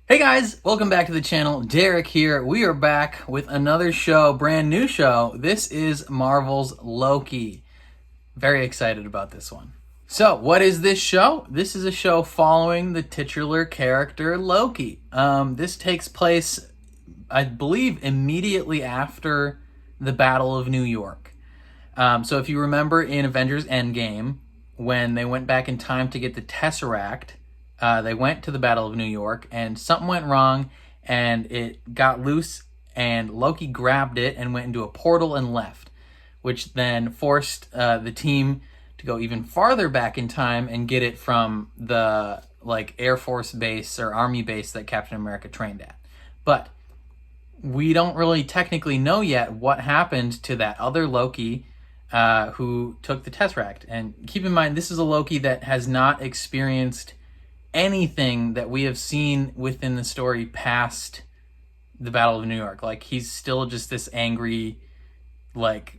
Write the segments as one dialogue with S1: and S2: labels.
S1: Hey guys, welcome back to the channel. Derek here. We are back with another show, brand new show. This is Marvel's Loki. Very excited about this one. So, what is this show? This is a show following the titular character Loki. This takes place, I believe, immediately after the Battle of New York. So if you remember in Avengers Endgame, when they went back in time to get the Tesseract, they went to the Battle of New York, and something went wrong, and it got loose, and Loki grabbed it and went into a portal and left, which then forced the team to go even farther back in time and get it from the Air Force base or Army base that Captain America trained at. But we don't really technically know yet what happened to that other Loki who took the Tesseract. And keep in mind, this is a Loki that has not experienced anything that we have seen within the story past the Battle of New York. He's still just this angry,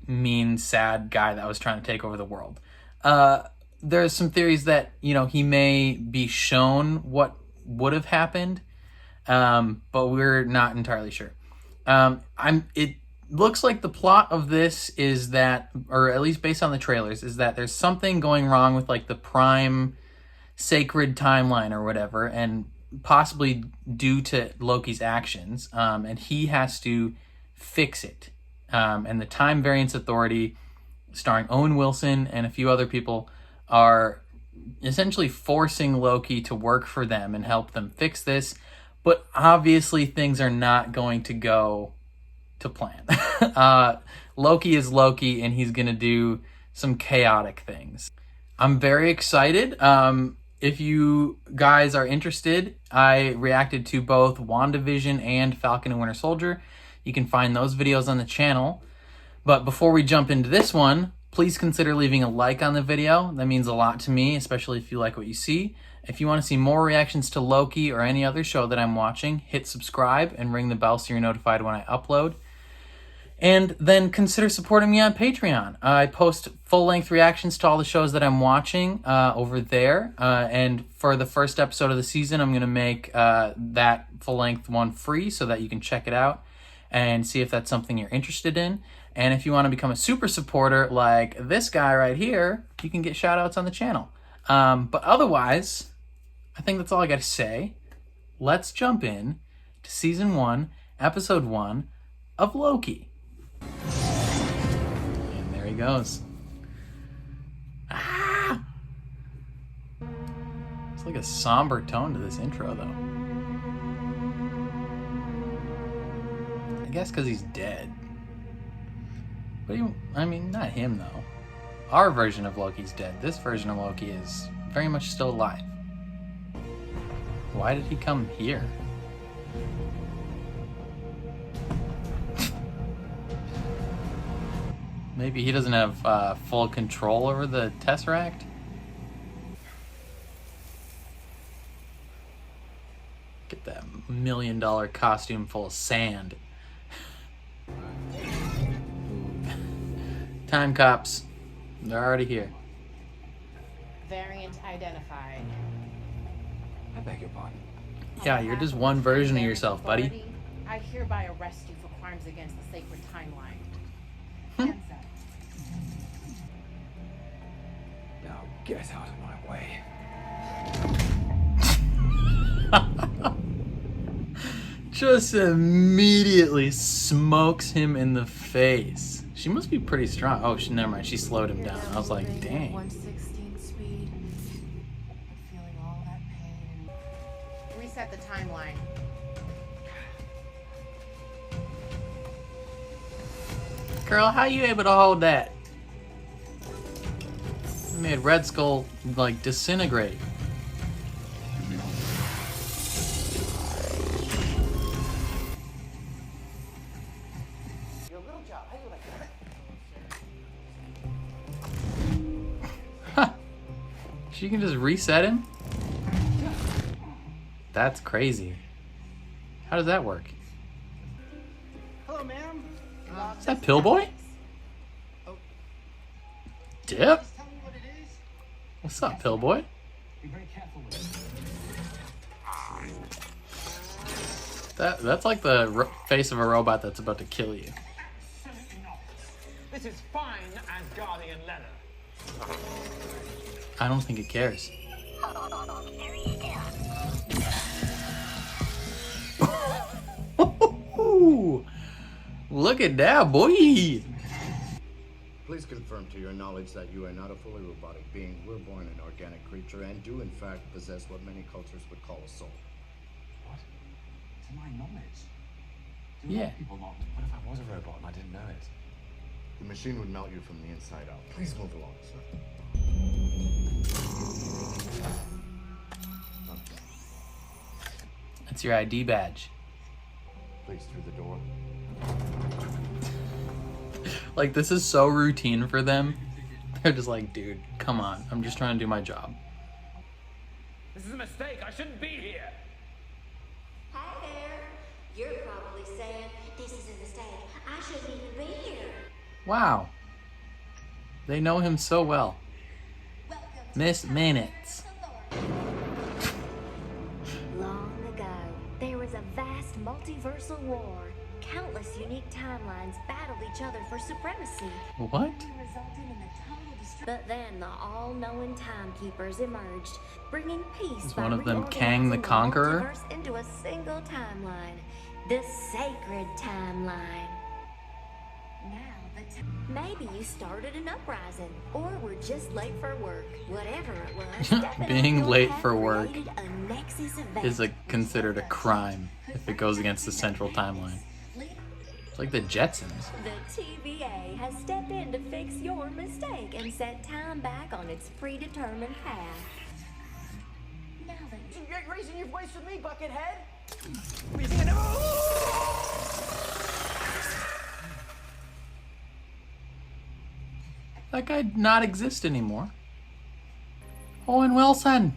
S1: mean, sad guy that was trying to take over the world. There's some theories that, he may be shown what would have happened, but we're not entirely sure. It looks like the plot of this is that, or at least based on the trailers, is that there's something going wrong with the prime sacred timeline or whatever, and possibly due to Loki's actions, and he has to fix it. And the Time Variance Authority, starring Owen Wilson and a few other people, are essentially forcing Loki to work for them and help them fix this. But obviously things are not going to go to plan. Loki is Loki, and he's going to do some chaotic things. I'm very excited. If you guys are interested, I reacted to both WandaVision and Falcon and Winter Soldier. You can find those videos on the channel. But before we jump into this one, please consider leaving a like on the video. That means a lot to me, especially if you like what you see. If you want to see more reactions to Loki or any other show that I'm watching, hit subscribe and ring the bell so you're notified when I upload. And then consider supporting me on Patreon. I post full-length reactions to all the shows that I'm watching over there. And for the first episode of the season, I'm going to make that full-length one free so that you can check it out and see if that's something you're interested in. And if you want to become a super supporter like this guy right here, you can get shout-outs on the channel. But otherwise, I think that's all I got to say. Let's jump in to Season 1, Episode 1 of Loki. And there he goes. Ah! It's like a somber tone to this intro, though. I guess because he's dead. But not him, though. Our version of Loki's dead. This version of Loki is very much still alive. Why did he come here? Maybe he doesn't have full control over the Tesseract? Get that $1 million costume full of sand. Time cops. They're already here.
S2: Variant identified.
S3: I beg your pardon.
S1: Yeah, you're just one version of yourself, buddy.
S2: I hereby arrest you for crimes against the sacred timeline. Hands up.
S3: Now get out of my way.
S1: Just immediately smokes him in the face. She must be pretty strong. Oh, never mind. She slowed him down. I was like, dang.
S2: 1/16 speed. I'm feeling all that pain. Reset the timeline.
S1: Girl, how you able to hold that? It made Red Skull, disintegrate.
S2: Your little job. How do you like that?
S1: Huh. She can just reset him? That's crazy. How does that work?
S4: Hello, ma'am.
S1: Is that Pillboy?
S4: Oh.
S1: Dip?
S4: Just tell me what it is.
S1: What's up, Pillboy?
S4: Be very careful with it.
S1: That's like the face of a robot that's about to kill you.
S5: Absolutely not. This is fine as Guardian leather.
S1: I don't think it cares. Look at that, boy.
S6: Please confirm to your knowledge that you are not a fully robotic being. We're born an organic creature and do in fact possess what many cultures would call a soul.
S3: What? To my knowledge? Do
S1: Yeah.
S3: a lot of people not? What if I was a robot and I didn't know it?
S6: The machine would melt you from the inside out. Please move along, sir.
S1: That's your ID badge.
S6: Please, through the door.
S1: Like, this is so routine for them. They're just like, dude, come on. I'm just trying to do my job.
S5: This is a mistake. I shouldn't be here.
S7: Hi there. You're probably saying, this is a mistake. I shouldn't even be here.
S1: Wow. They know him so well.
S7: Welcome
S1: Miss Minutes.
S7: Long ago, there was a vast multiversal war. Countless unique timelines battled each other for supremacy.
S1: What?
S7: Resulting in the total destruction. But then the all-knowing timekeepers emerged, bringing peace
S1: Is
S7: by
S1: one of them Kang the
S7: reorganizing
S1: Conqueror?
S7: multiverse into a single timeline, the sacred timeline. Maybe you started an uprising, or were just late for work. Whatever it was, stepping
S1: Being
S7: on your
S1: late
S7: path
S1: for work
S7: created a nexus of
S1: is
S7: events.
S1: considered a crime if it goes against the central timeline. It's like the Jetsons.
S7: The TVA has stepped in to fix your mistake and set time back on its predetermined path. Now that
S5: Reason you've wasted me, Buckethead.
S1: That guy did not exist anymore. Owen Wilson.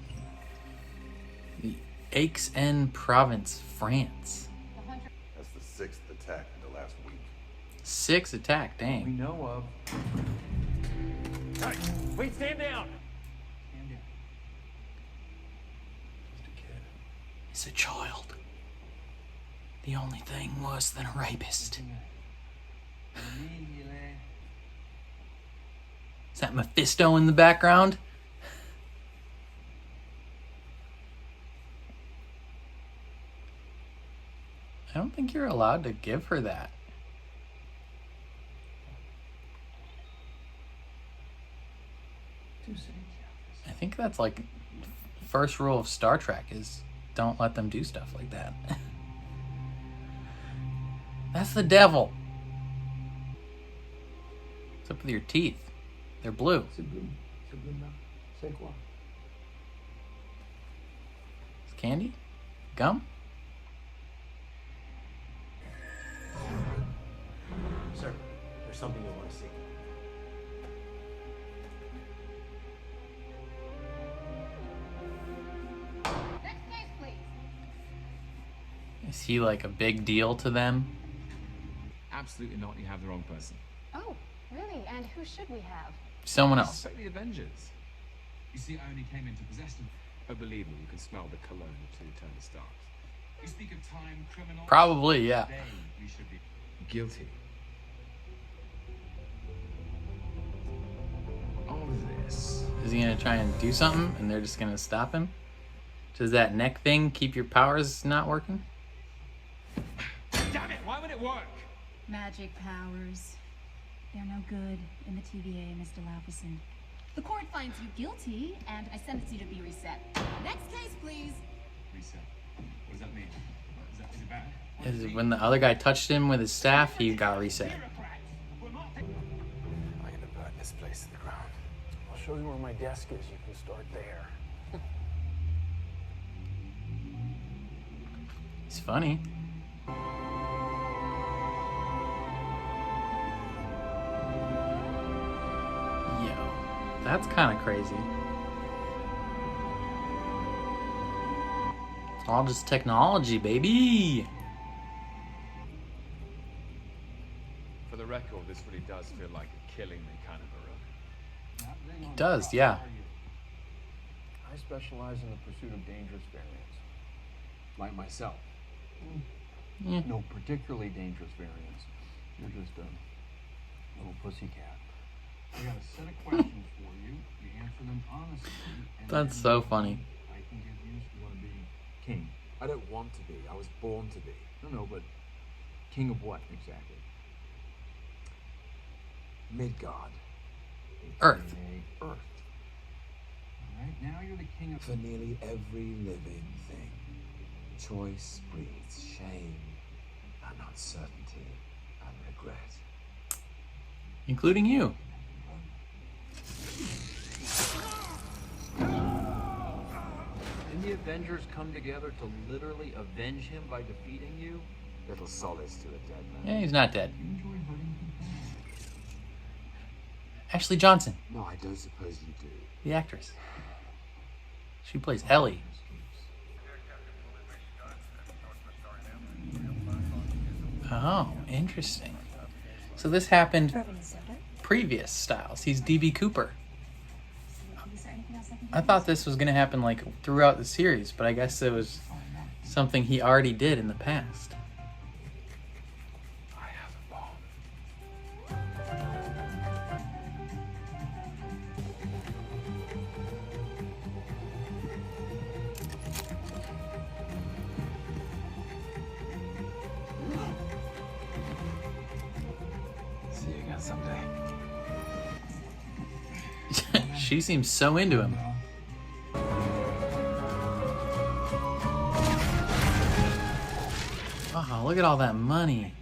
S1: The Aix-en Provence, France.
S8: That's the sixth attack in the last week.
S1: 6 attack,
S3: We
S1: dang.
S3: know of.
S5: Hey, wait, stand down.
S3: Just a kid.
S1: He's a child. The only thing worse than a rapist. Is that Mephisto in the background? I don't think you're allowed to give her that. I think that's like first rule of Star Trek is don't let them do stuff like that. That's the devil. What's up with your teeth? They're blue.
S3: C'est bleu. C'est bleu là. C'est quoi?
S1: It's candy? Gum?
S9: Sir, there's something you want to see.
S2: Next case, please.
S1: Is he like a big deal to them?
S3: Absolutely not. You have the wrong person.
S2: Oh, really? And who should we have?
S1: Someone else.
S3: Suspect the Avengers. You see, I only came into possession. But believe me, you can smell the cologne of two turned stars. You speak of time, criminals.
S1: Probably, yeah.
S3: They, we should be guilty. All of this.
S1: Is he gonna try and do something and they're just gonna stop him? Does that neck thing keep your powers not working?
S5: Damn it! Why would it work?
S10: Magic powers. They're no good in the TVA, Mr. Laufeyson. The court finds you guilty, and I sentence you to be reset. Next case, please.
S3: Reset. What does that mean? Is it bad?
S1: Is it when the other guy touched him with his staff, he got reset.
S3: I'm gonna burn this place to the ground. I'll show you where my desk is. You can start there.
S1: He's funny. Yo, that's kind of crazy. It's all just technology, baby.
S3: For the record, this really does feel like a killing me kind of a run.
S1: It does, yeah.
S3: I specialize in the pursuit of dangerous variants. Like myself.
S11: No particularly dangerous variants. You're just a little pussycat. I got a set of questions for you. You answer them honestly. And
S1: That's so funny.
S11: I can give you. You want to be king?
S3: I don't want to be. I was born to be.
S11: No, but king of what exactly?
S3: Midgard.
S1: Earth.
S11: Earth. All right, now you're the king of.
S3: For nearly every living thing, choice breeds shame and uncertainty and regret.
S1: Including you.
S11: Didn't the Avengers come together to literally avenge him by defeating you?
S3: Little solace to a dead man.
S1: Yeah, he's not dead.
S11: You enjoy hurting people?
S1: Ashley Johnson,
S3: No, I don't suppose you do.
S1: the actress. She plays Ellie. Oh, interesting. So this happened previous styles. He's D.B. Cooper. I thought this was going to happen like throughout the series, but I guess it was something he already did in the past.
S3: I have a bomb. See you again someday.
S1: She seems so into him. Oh, look at all that money.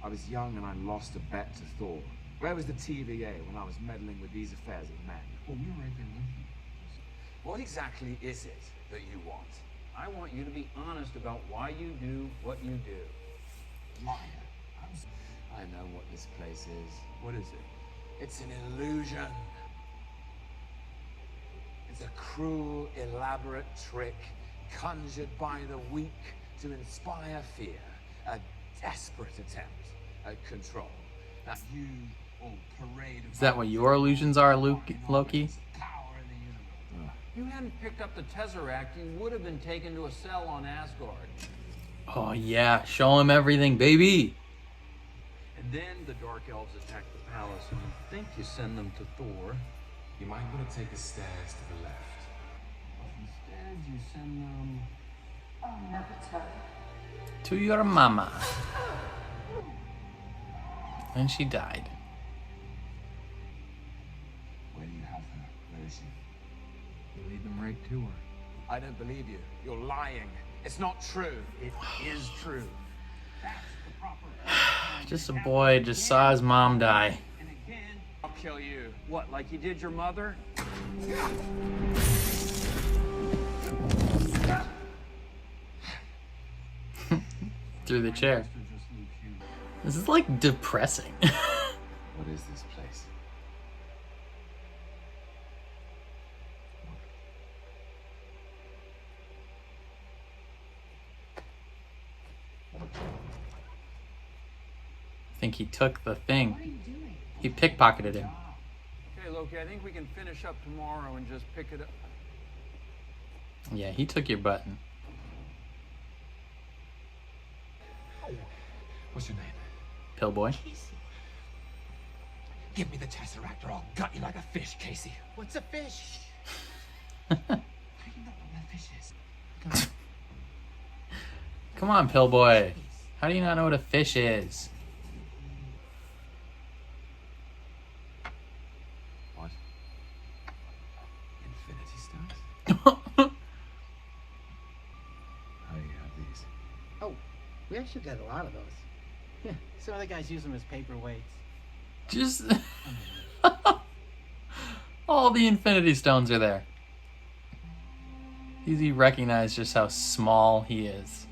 S3: I was young and I lost a bet to Thor. Where was the TVA when I was meddling with these affairs of men?
S11: Well, we were right there with you.
S3: What exactly is it that you want?
S11: I want you to be honest about why you do what you do.
S3: Liar. I know what this place is.
S11: What is it?
S3: It's an illusion. It's a cruel, elaborate trick conjured by the weak to inspire fear. A desperate attempt at control. That you all parade of
S1: Is that what your illusions are, Loki?
S3: power in the universe.
S11: If you hadn't picked up the Tesseract, you would have been taken to a cell on Asgard.
S1: Oh yeah, show him everything, baby.
S11: And then the Dark Elves attack the palace, and you think you send them to Thor.
S3: You might want to take the stairs to the left.
S11: But instead, you send them...
S1: To your mama. And she died.
S3: Where do you have her? Where is she?
S11: You lead them right to her.
S3: I don't believe you. You're lying. It's not true.
S11: It is true.
S1: Just a boy just saw his mom die.
S3: And again, I'll kill you.
S11: What, like you did your mother?
S1: Through the chair. This is like depressing.
S3: What is this place?
S1: I think he took the thing. He pickpocketed him.
S11: Okay, Loki, I think we can finish up tomorrow and just pick it up.
S1: Yeah, he took your button.
S3: What's your name?
S1: Pillboy.
S3: Give me the Tesseract or I'll gut you like a fish, Casey.
S4: What's a fish?
S3: How do you know what a fish is?
S1: Come on, Pillboy. How do you not know what a fish is?
S3: What? Infinity Stones? How do you have these?
S4: Oh, we actually got a lot of those. Yeah, some other guys use them as paperweights.
S1: Just... all the Infinity Stones are there. He recognized just how small he is.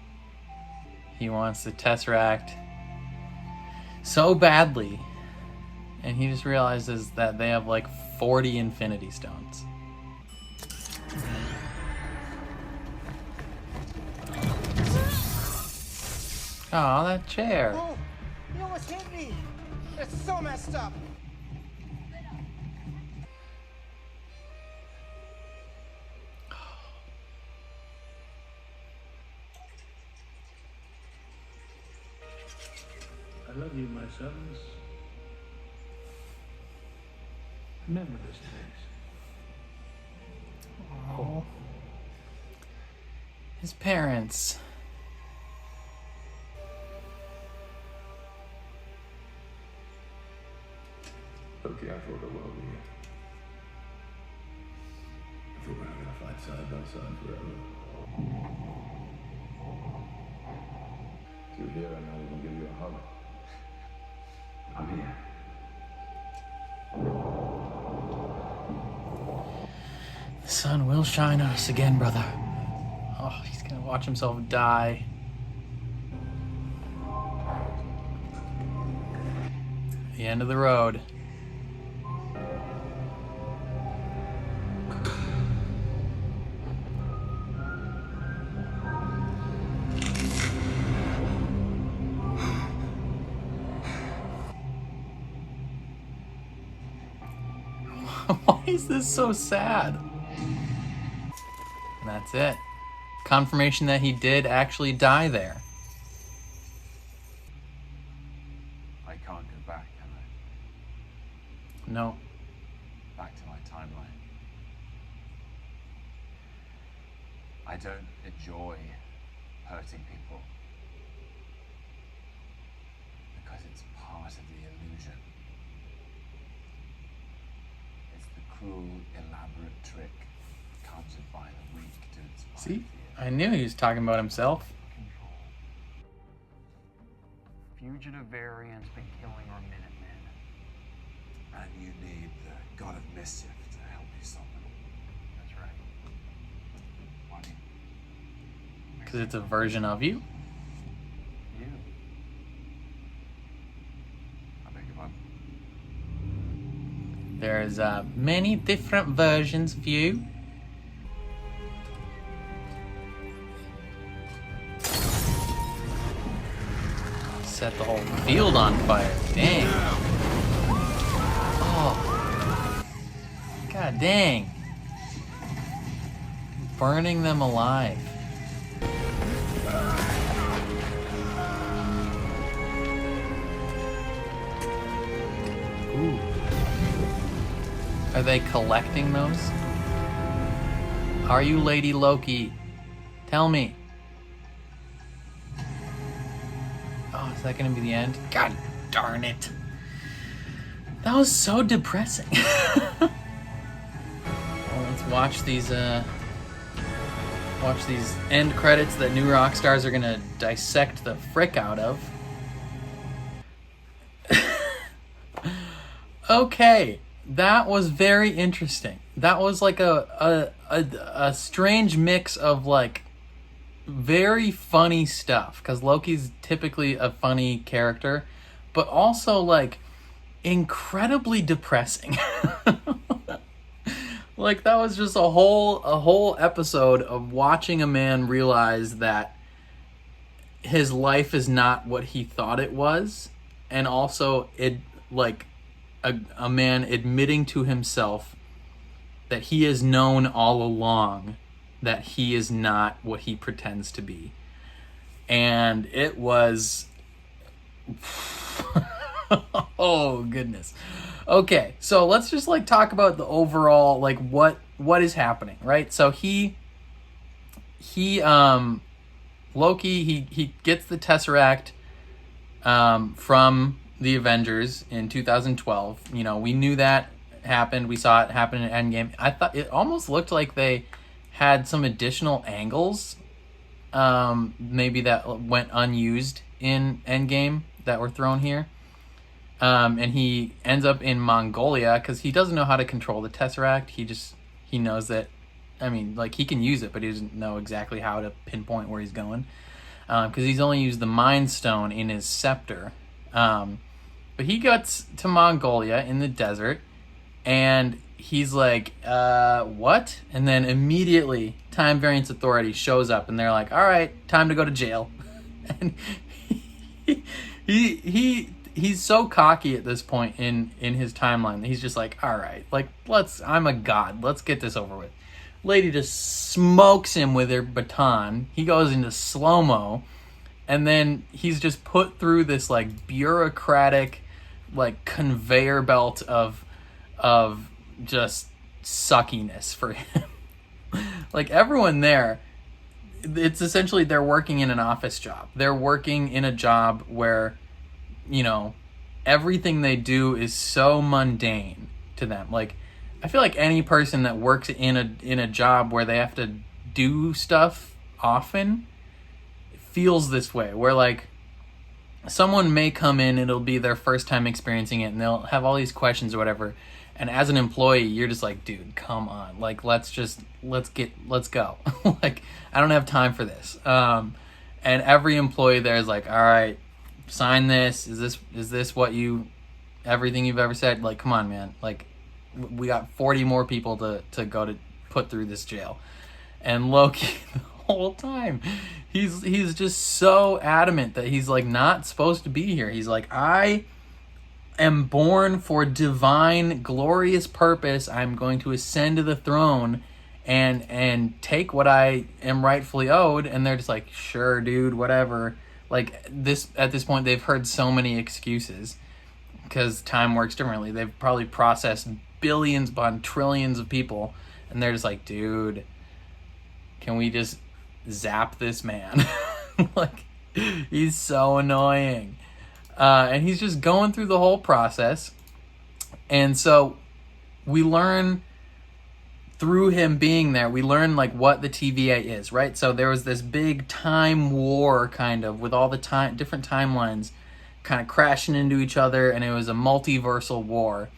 S1: He wants the Tesseract so badly. And he just realizes that they have like 40 Infinity Stones. Oh, that chair.
S4: Oh, you almost hit me. It's so messed up.
S12: I love you, my sons. Remember this, please.
S1: Oh. His parents.
S8: Loki, I thought the world of you. I thought we were going to fight side by side forever. You're here and I'll even give you a hug. I'm here.
S1: The sun will shine on us again, brother. Oh, he's gonna watch himself die. The end of the road. Why is this so sad? And that's it. Confirmation that he did actually die there.
S3: I can't go back, can I?
S1: No.
S3: Back to my timeline. I don't enjoy hurting people because it's part of the illusion. It's the cruel, elaborate trick conjured by the weak to inspire
S1: See?
S3: fear.
S1: I knew he was talking about himself.
S11: Fugitive variant's been killing our Minutemen.
S3: And you need the god of mischief to help you solve it.
S11: That's right. Why?
S1: Because it's a version of you?
S11: You.
S3: I beg your pardon.
S1: There's many different versions of you. Set the whole field on fire. Dang. Oh. God dang. Burning them alive. Ooh. Are they collecting those? Are you Lady Loki? Tell me. Oh, is that gonna be the end? God darn it. That was so depressing. Well, let's watch these end credits that New Rockstars are gonna dissect the frick out of. Okay, that was very interesting. That was like a strange mix of like very funny stuff, because Loki's typically a funny character, but also like incredibly depressing. Like that was just a whole episode of watching a man realize that his life is not what he thought it was, and also it like a man admitting to himself that he has known all along that he is not what he pretends to be. And it was oh goodness. Okay, so let's just like talk about the overall like what is happening, right? So Loki he gets the Tesseract from the Avengers in 2012. You know, we knew that happened. We saw it happen in Endgame. I thought it almost looked like they had some additional angles maybe that went unused in Endgame that were thrown here. And he ends up in Mongolia because he doesn't know how to control the Tesseract. He knows that, I mean, like he can use it, but he doesn't know exactly how to pinpoint where he's going. Because he's only used the Mind Stone in his scepter. But he gets to Mongolia in the desert, and he's like, what? And then immediately Time Variance Authority shows up, and they're like, all right, time to go to jail. And he's so cocky at this point in his timeline that he's just like, all right, like I'm a god, let's get this over with. Lady just smokes him with her baton. He goes into slow-mo, And then he's just put through this like bureaucratic, like conveyor belt of just suckiness for him. Like everyone there, it's essentially they're working in an office job. They're working in a job where, you know, everything they do is so mundane to them. Like, I feel like any person that works in a job where they have to do stuff often feels this way, where like someone may come in, it'll be their first time experiencing it, and they'll have all these questions or whatever, and as an employee you're just like, dude, come on, like let's go. Like, I don't have time for this. And every employee there is like, all right, sign this. Is this what everything you've ever said? Like, come on, man. Like, we got 40 more people to go to put through this jail. And Loki, the whole time, he's just so adamant that he's like not supposed to be here. He's like, I am born for divine, glorious purpose. I'm going to ascend to the throne and take what I am rightfully owed. And they're just like, sure, dude, whatever. Like, at this point, they've heard so many excuses because time works differently. They've probably processed billions upon trillions of people, and they're just like, dude, can we just zap this man? Like, he's so annoying. And he's just going through the whole process. And so we learn through him being there, we learn like what the TVA is, right? So there was this big time war kind of with all the different timelines kind of crashing into each other, and it was a multiversal war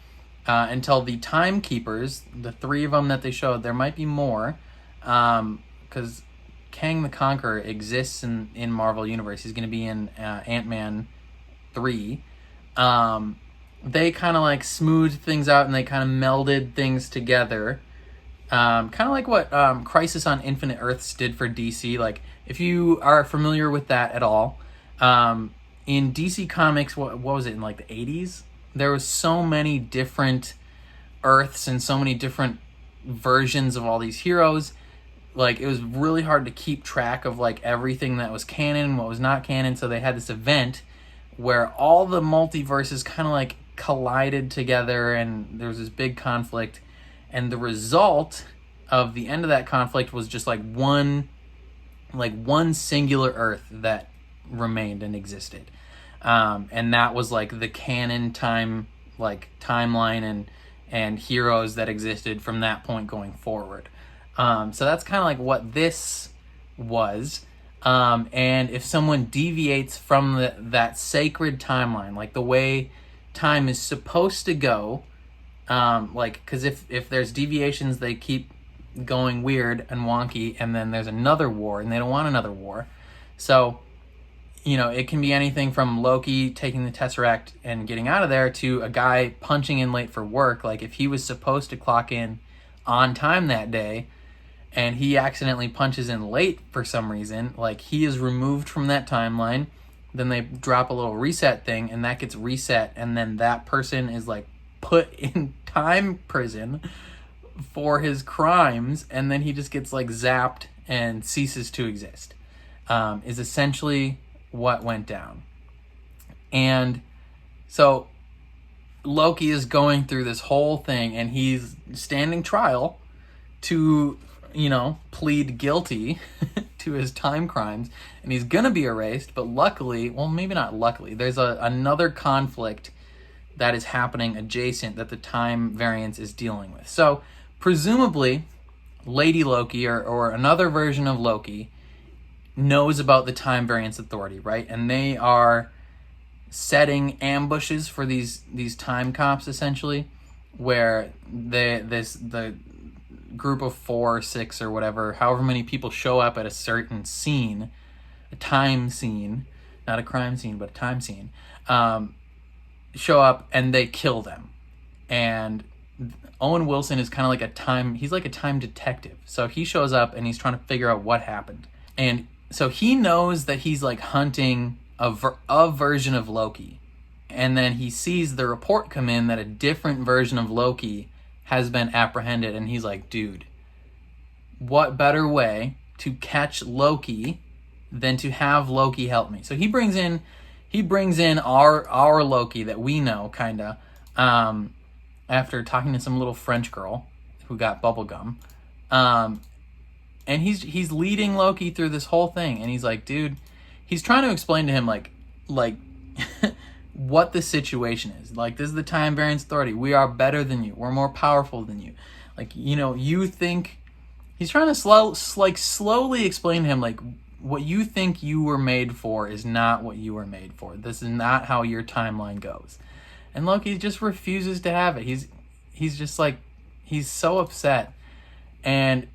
S1: until the timekeepers, the 3 of them that they showed, there might be more, because Kang the Conqueror exists in Marvel Universe. He's going to be in Ant-Man 3. They kind of like smoothed things out, and they kind of melded things together. Kind of like what Crisis on Infinite Earths did for DC. Like, if you are familiar with that at all, in DC Comics, what was it, in like the 80s? There was so many different Earths and so many different versions of all these heroes. Like, it was really hard to keep track of like everything that was canon and what was not canon. So they had this event where all the multiverses kind of like collided together, and there was this big conflict. And the result of the end of that conflict was just like one singular Earth that remained and existed. And that was like the canon timeline and heroes that existed from that point going forward. So that's kind of like what this was. And if someone deviates from that sacred timeline, like the way time is supposed to go, like, because if there's deviations, they keep going weird and wonky, and then there's another war, and they don't want another war. So, you know, it can be anything from Loki taking the Tesseract and getting out of there to a guy punching in late for work. Like, if he was supposed to clock in on time that day and he accidentally punches in late for some reason, like, he is removed from that timeline. Then they drop a little reset thing, and that gets reset, and then that person is like put in time prison for his crimes, and then he just gets like zapped and ceases to exist, is essentially what went down. And so Loki is going through this whole thing, and he's standing trial to, you know, plead guilty to his time crimes, and he's gonna be erased. But luckily, well, maybe not luckily, there's another conflict that is happening adjacent that the time variance is dealing with. So presumably Lady Loki or another version of Loki knows about the time variance authority, right? And they are setting ambushes for these time cops, essentially, where the group of 4 or 6 or whatever, however many people show up at a certain scene, a time scene, not a crime scene, but a time scene, show up and they kill them. And Owen Wilson is kind of like he's like a time detective. So he shows up and he's trying to figure out what happened. And so he knows that he's like hunting a version of Loki. And then he sees the report come in that a different version of Loki has been apprehended. And he's like, dude, what better way to catch Loki than to have Loki help me. So he brings in our Loki that we know, kind of, after talking to some little French girl who got bubblegum. And he's leading Loki through this whole thing, and he's like, dude, he's trying to explain to him like what the situation is. Like, this is the Time Variance Authority. We are better than you. We're more powerful than you. Like, you know, you think... He's trying to slowly explain to him, like, what you think you were made for is not what you were made for. This is not how your timeline goes. And Loki just refuses to have it. He's just like, he's so upset. And,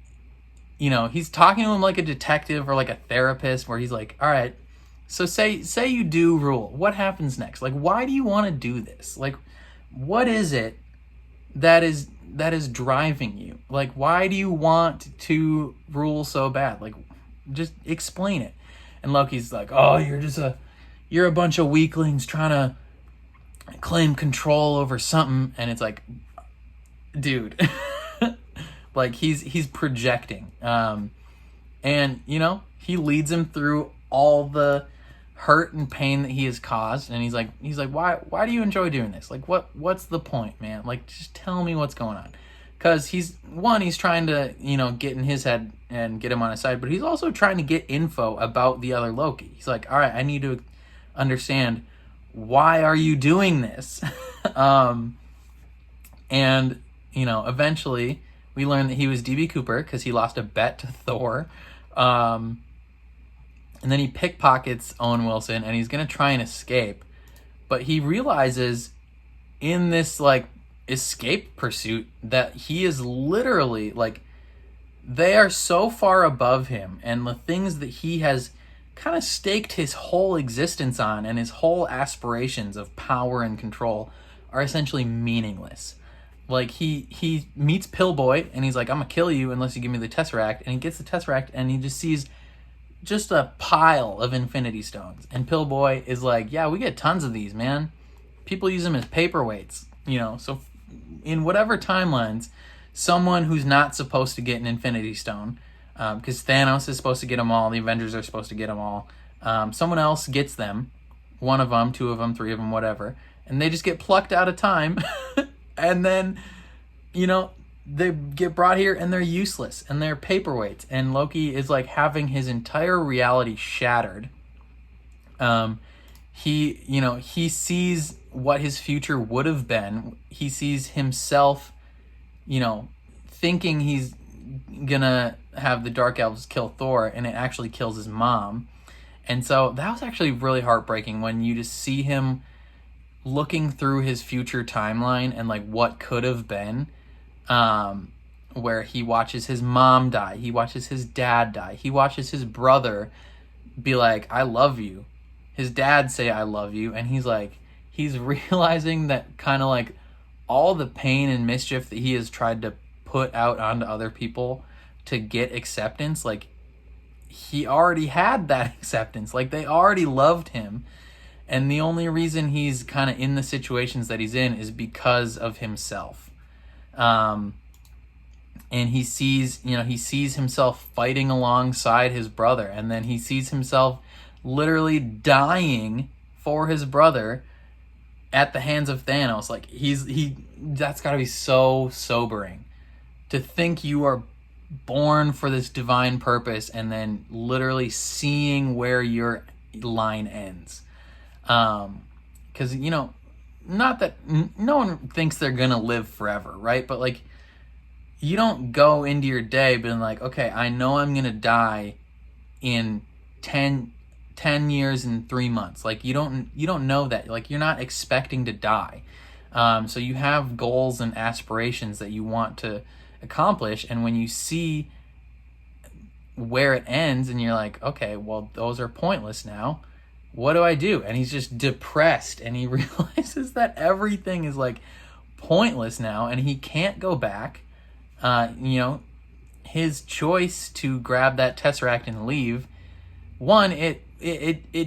S1: you know, he's talking to him like a detective or like a therapist, where he's like, all right, so say you do rule. What happens next? Like, why do you want to do this? Like, what is it that is driving you? Like, why do you want to rule so bad? Like, just explain it. And Loki's like, oh, you're a bunch of weaklings trying to claim control over something. And it's like, dude, like he's projecting. And you know, he leads him through all the hurt and pain that he has caused, and he's like, why do you enjoy doing this? Like, what's the point, man? Like, just tell me what's going on. Because he's trying to, you know, get in his head and get him on his side, but he's also trying to get info about the other Loki. He's like, all right, I need to understand, why are you doing this? And, you know, eventually we learn that he was DB Cooper because he lost a bet to Thor. And then he pickpockets Owen Wilson, and he's going to try and escape. But he realizes in this, like, escape pursuit that he is literally, like, they are so far above him, and the things that he has kind of staked his whole existence on and his whole aspirations of power and control are essentially meaningless. Like, he meets Pillboy, and he's like, I'm going to kill you unless you give me the Tesseract. And he gets the Tesseract, and he just sees just a pile of Infinity Stones. And Pillboy is like, yeah, we get tons of these, man. People use them as paperweights, you know. So in whatever timelines, someone who's not supposed to get an Infinity Stone, because Thanos is supposed to get them all, the Avengers are supposed to get them all, someone else gets them, one of them, two of them, three of them, whatever, and they just get plucked out of time. And then, you know, they get brought here and they're useless and they're paperweights. And Loki is like having his entire reality shattered. He sees what his future would have been. He sees himself, you know, thinking he's gonna have the Dark Elves kill Thor, and it actually kills his mom. And so that was actually really heartbreaking when you just see him looking through his future timeline and like what could have been, where he watches his mom die, he watches his dad die, he watches his brother be like, I love you, his dad say I love you, and he's realizing that kind of like all the pain and mischief that he has tried to put out onto other people to get acceptance, like he already had that acceptance, like they already loved him. And the only reason he's kind of in the situations that he's in is because of himself. And he sees himself fighting alongside his brother. And then he sees himself literally dying for his brother at the hands of Thanos. Like, that's gotta be so sobering. To think you are born for this divine purpose and then literally seeing where your line ends. Because, you know, not that no one thinks they're gonna live forever, right? But like, you don't go into your day being like, okay, I know I'm gonna die in 10 years and 3 months. Like, you don't know that. Like, you're not expecting to die. So you have goals and aspirations that you want to accomplish, and when you see where it ends and you're like, okay, well, those are pointless now, what do I do? And he's just depressed, and he realizes that everything is like pointless now, and he can't go back. You know, his choice to grab that Tesseract and leave, one, it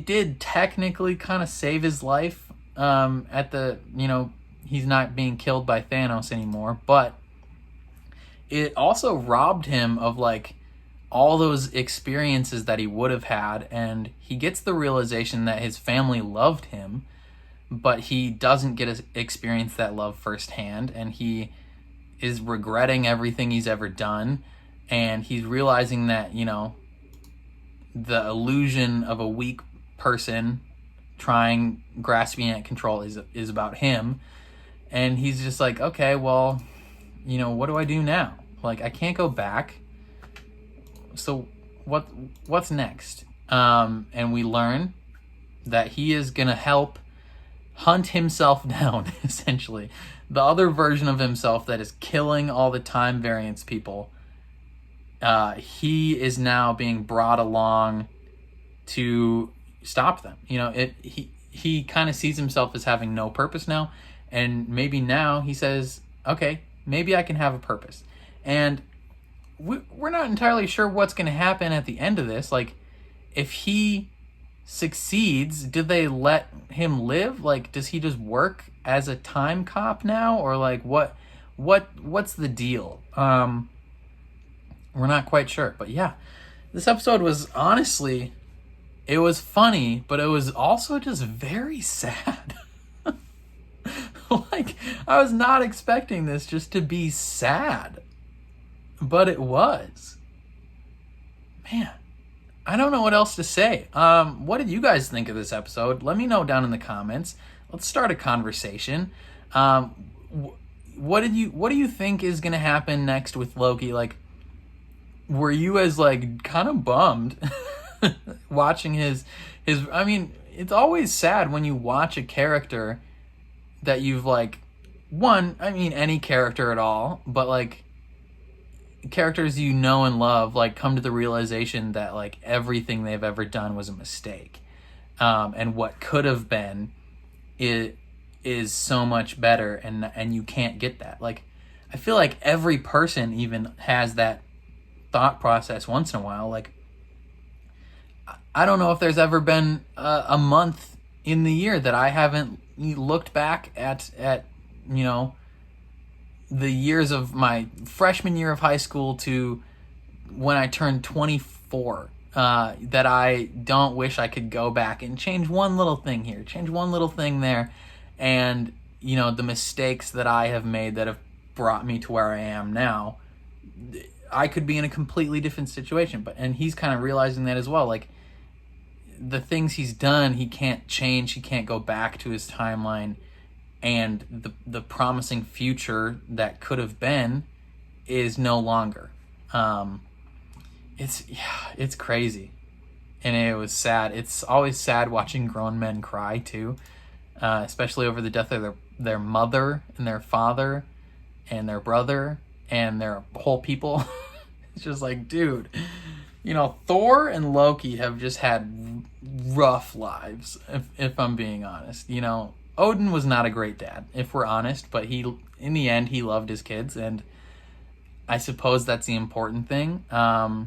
S1: did technically kind of save his life, at the, you know, he's not being killed by Thanos anymore, but it also robbed him of like all those experiences that he would have had, and he gets the realization that his family loved him, but he doesn't get to experience that love firsthand, and he is regretting everything he's ever done, and he's realizing that, you know, the illusion of a weak person grasping at control is about him, and he's just like, okay, well, you know, what do I do now? Like, I can't go back. So what's next? And we learn that he is gonna help hunt himself down, essentially. The other version of himself that is killing all the time variance people. He is now being brought along to stop them. You know, he kind of sees himself as having no purpose now, and maybe now he says, okay, maybe I can have a purpose. And we're not entirely sure what's going to happen at the end of this. Like, if he succeeds, do they let him live? Like, does he just work as a time cop now, or like what's the deal? We're not quite sure. But yeah, this episode was, honestly, it was funny, but it was also just very sad. Like, I was not expecting this just to be sad, but it was. Man, I don't know what else to say. What did you guys think of this episode? Let me know down in the comments. Let's start a conversation. What do you think is gonna happen next with Loki? Like, were you as like kind of bummed watching his? I mean, it's always sad when you watch a character that you've like, any character at all, but like characters you know and love, like, come to the realization that like everything they've ever done was a mistake, and what could have been is so much better, and you can't get that. Like, I feel like every person even has that thought process once in a while. Like, I don't know if there's ever been a month in the year that I haven't looked back at you know, the years of my freshman year of high school to when I turned 24, that I don't wish I could go back and change one little thing here, change one little thing there, and, you know, the mistakes that I have made that have brought me to where I am now, I could be in a completely different situation. And he's kind of realizing that as well. Like, the things he's done, he can't change, he can't go back to his timeline, and the promising future that could have been is no longer. It's crazy, and it was sad. It's always sad watching grown men cry too, especially over the death of their mother and their father and their brother and their whole people. It's just like, dude, you know, Thor and Loki have just had rough lives, if I'm being honest. You know, Odin was not a great dad, if we're honest, but in the end, he loved his kids, and I suppose that's the important thing. I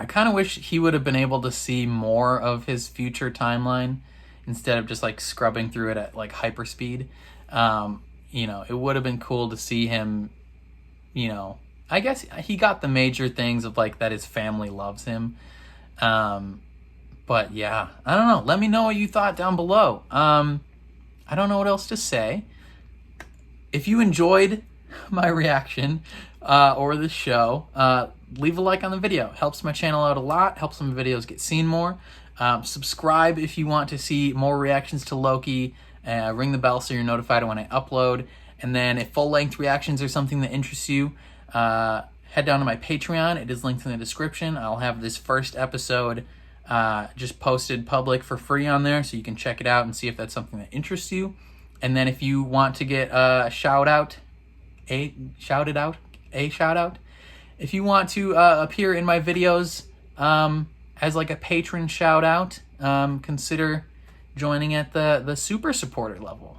S1: kind of wish he would have been able to see more of his future timeline instead of just like scrubbing through it at like hyperspeed. You know, it would have been cool to see him, you know, I guess he got the major things of like that his family loves him. But yeah, I don't know. Let me know what you thought down below. I don't know what else to say. If you enjoyed my reaction or the show, leave a like on the video. Helps my channel out a lot. Helps my videos get seen more. Subscribe if you want to see more reactions to Loki. Ring the bell so you're notified when I upload. And then if full-length reactions are something that interests you, head down to my Patreon. It is linked in the description. I'll have this first episode just posted public for free on there, so you can check it out and see if that's something that interests you. And then if you want to get a shout out, if you want to appear in my videos as like a patron shout out, consider joining at the super supporter level.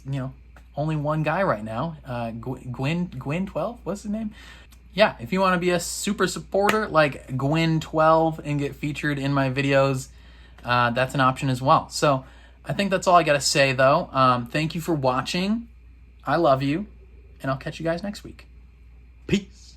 S1: You know, only one guy right now, Gwyn 12, what's his name? Yeah, if you want to be a super supporter like Gwyn 12 and get featured in my videos, that's an option as well. So I think that's all I got to say, though. Thank you for watching. I love you, and I'll catch you guys next week. Peace.